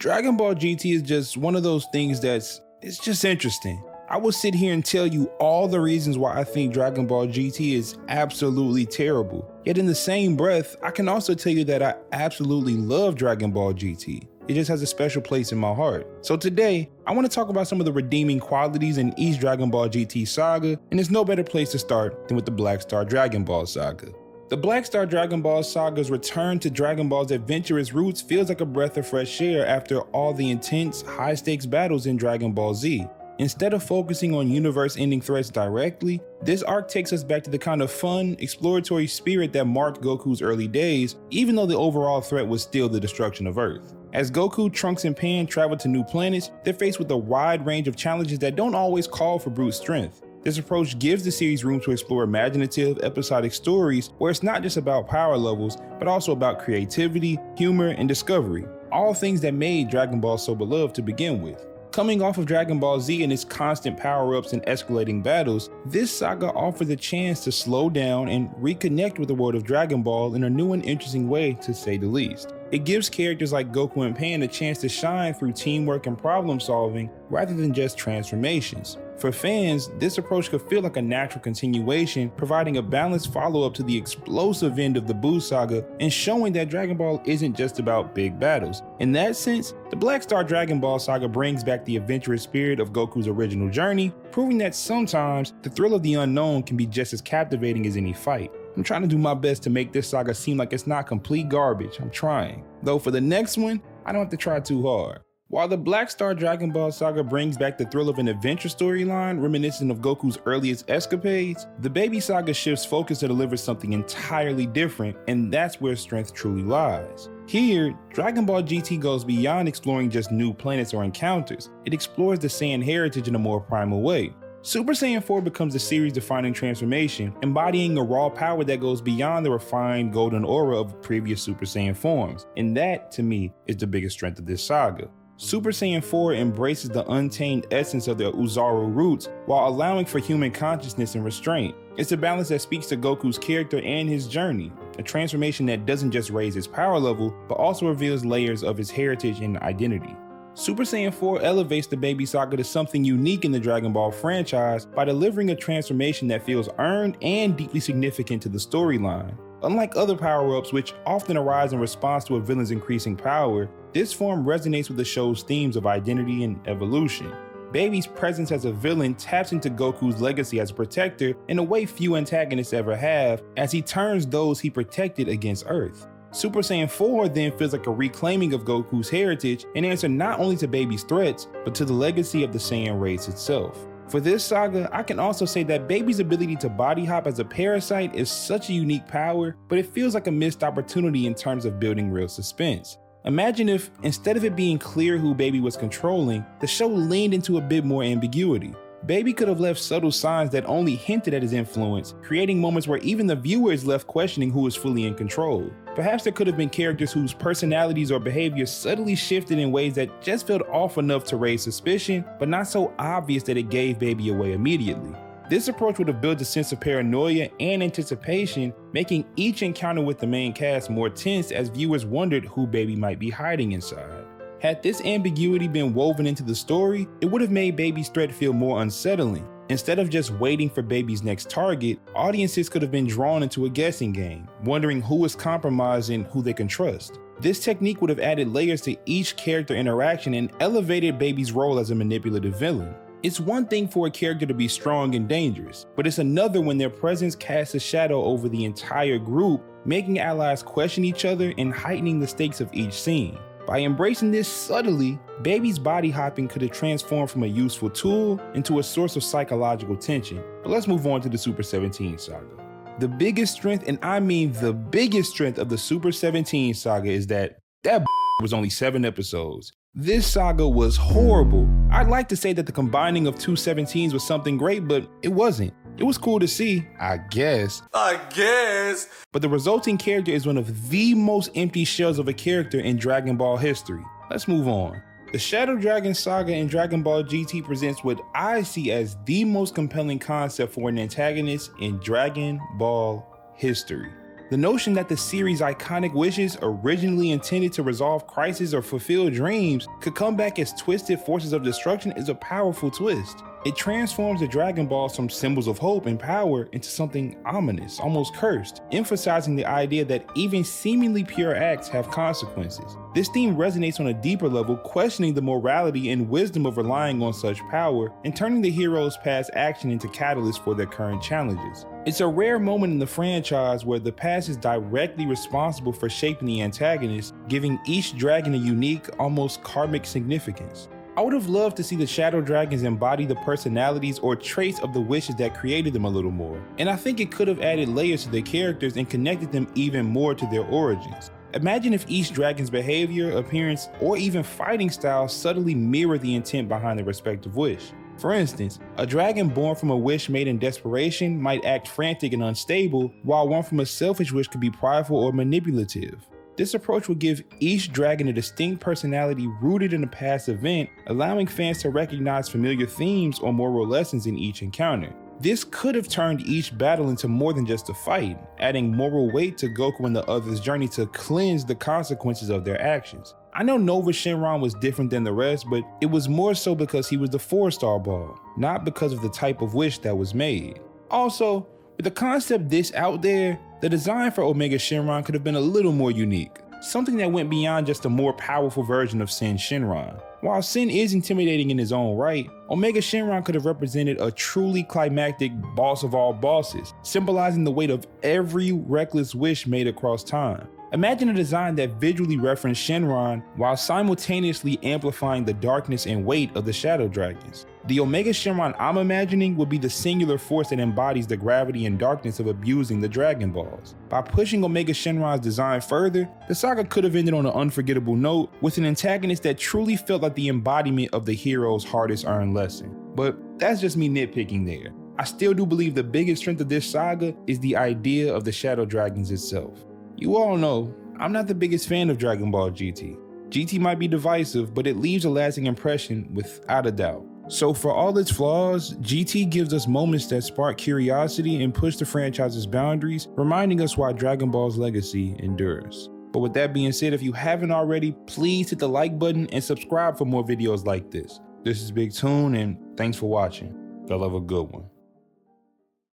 Dragon Ball GT is just one of those things it's just interesting. I will sit here and tell you all the reasons why I think Dragon Ball GT is absolutely terrible. Yet in the same breath, I can also tell you that I absolutely love Dragon Ball GT. It just has a special place in my heart. So today, I want to talk about some of the redeeming qualities in each Dragon Ball GT saga, and there's no better place to start than with the Black Star Dragon Ball saga. The Black Star Dragon Ball saga's return to Dragon Ball's adventurous roots feels like a breath of fresh air after all the intense, high-stakes battles in Dragon Ball Z. Instead of focusing on universe-ending threats directly, this arc takes us back to the kind of fun, exploratory spirit that marked Goku's early days, even though the overall threat was still the destruction of Earth. As Goku, Trunks, and Pan travel to new planets, they're faced with a wide range of challenges that don't always call for brute strength. This approach gives the series room to explore imaginative, episodic stories where it's not just about power levels, but also about creativity, humor, and discovery, all things that made Dragon Ball so beloved to begin with. Coming off of Dragon Ball Z and its constant power-ups and escalating battles, this saga offers a chance to slow down and reconnect with the world of Dragon Ball in a new and interesting way, to say the least. It gives characters like Goku and Pan a chance to shine through teamwork and problem solving rather than just transformations. For fans, this approach could feel like a natural continuation, providing a balanced follow-up to the explosive end of the Buu saga and showing that Dragon Ball isn't just about big battles. In that sense, the Black Star Dragon Ball saga brings back the adventurous spirit of Goku's original journey, proving that sometimes the thrill of the unknown can be just as captivating as any fight. I'm trying to do my best to make this saga seem like it's not complete garbage. I'm trying. Though for the next one, I don't have to try too hard. While the Black Star Dragon Ball saga brings back the thrill of an adventure storyline reminiscent of Goku's earliest escapades, the Baby saga shifts focus to deliver something entirely different, and that's where strength truly lies. Here, Dragon Ball GT goes beyond exploring just new planets or encounters. It explores the Saiyan heritage in a more primal way. Super Saiyan 4 becomes a series-defining transformation, embodying a raw power that goes beyond the refined golden aura of previous Super Saiyan forms, and that, to me, is the biggest strength of this saga. Super Saiyan 4 embraces the untamed essence of the Oozaru roots while allowing for human consciousness and restraint. It's a balance that speaks to Goku's character and his journey, a transformation that doesn't just raise his power level, but also reveals layers of his heritage and identity. Super Saiyan 4 elevates the Baby saga to something unique in the Dragon Ball franchise by delivering a transformation that feels earned and deeply significant to the storyline. Unlike other power-ups, which often arise in response to a villain's increasing power, this form resonates with the show's themes of identity and evolution. Baby's presence as a villain taps into Goku's legacy as a protector in a way few antagonists ever have, as he turns those he protected against Earth. Super Saiyan 4 then feels like a reclaiming of Goku's heritage, an answer not only to Baby's threats, but to the legacy of the Saiyan race itself. For this saga, I can also say that Baby's ability to body hop as a parasite is such a unique power, but it feels like a missed opportunity in terms of building real suspense. Imagine if, instead of it being clear who Baby was controlling, the show leaned into a bit more ambiguity. Baby could have left subtle signs that only hinted at his influence, creating moments where even the viewer is left questioning who is fully in control. Perhaps there could have been characters whose personalities or behaviors subtly shifted in ways that just felt off enough to raise suspicion, but not so obvious that it gave Baby away immediately. This approach would have built a sense of paranoia and anticipation, making each encounter with the main cast more tense as viewers wondered who Baby might be hiding inside. Had this ambiguity been woven into the story, it would have made Baby's threat feel more unsettling. Instead of just waiting for Baby's next target, audiences could have been drawn into a guessing game, wondering who is compromised and who they can trust. This technique would have added layers to each character interaction and elevated Baby's role as a manipulative villain. It's one thing for a character to be strong and dangerous, but it's another when their presence casts a shadow over the entire group, making allies question each other and heightening the stakes of each scene. By embracing this subtly, Baby's body hopping could have transformed from a useful tool into a source of psychological tension. But let's move on to the Super 17 saga. The biggest strength, and I mean the biggest strength of the Super 17 saga is that was only 7 episodes. This saga was horrible. I'd like to say that the combining of two 17s was something great, but it wasn't. It was cool to see, I guess. But the resulting character is one of the most empty shells of a character in Dragon Ball history. Let's move on. The Shadow Dragon saga in Dragon Ball GT presents what I see as the most compelling concept for an antagonist in Dragon Ball history. The notion that the series' iconic wishes, originally intended to resolve crises or fulfill dreams, could come back as twisted forces of destruction is a powerful twist. It transforms the Dragon Balls from symbols of hope and power into something ominous, almost cursed, emphasizing the idea that even seemingly pure acts have consequences. This theme resonates on a deeper level, questioning the morality and wisdom of relying on such power and turning the heroes' past action into catalysts for their current challenges. It's a rare moment in the franchise where the past is directly responsible for shaping the antagonist, giving each dragon a unique, almost karmic significance. I would have loved to see the Shadow Dragons embody the personalities or traits of the wishes that created them a little more, and I think it could have added layers to their characters and connected them even more to their origins. Imagine if each dragon's behavior, appearance, or even fighting style subtly mirrored the intent behind their respective wish. For instance, a dragon born from a wish made in desperation might act frantic and unstable, while one from a selfish wish could be prideful or manipulative. This approach would give each dragon a distinct personality rooted in a past event, allowing fans to recognize familiar themes or moral lessons in each encounter. This could have turned each battle into more than just a fight, adding moral weight to Goku and the others' journey to cleanse the consequences of their actions. I know Nova Shenron was different than the rest, but it was more so because he was the 4-star ball, not because of the type of wish that was made. Also, with the concept this out there, the design for Omega Shenron could have been a little more unique, something that went beyond just a more powerful version of Sin Shenron. While Sin is intimidating in his own right, Omega Shenron could have represented a truly climactic boss of all bosses, symbolizing the weight of every reckless wish made across time. Imagine a design that visually referenced Shenron while simultaneously amplifying the darkness and weight of the Shadow Dragons. The Omega Shenron I'm imagining would be the singular force that embodies the gravity and darkness of abusing the Dragon Balls. By pushing Omega Shenron's design further, the saga could have ended on an unforgettable note with an antagonist that truly felt like the embodiment of the hero's hardest earned lesson. But that's just me nitpicking there. I still do believe the biggest strength of this saga is the idea of the Shadow Dragons itself. You all know, I'm not the biggest fan of Dragon Ball GT. GT might be divisive, but it leaves a lasting impression without a doubt. So for all its flaws, GT gives us moments that spark curiosity and push the franchise's boundaries, reminding us why Dragon Ball's legacy endures. But with that being said, if you haven't already, please hit the like button and subscribe for more videos like this. This is Big Toon, and thanks for watching. Y'all have a good one.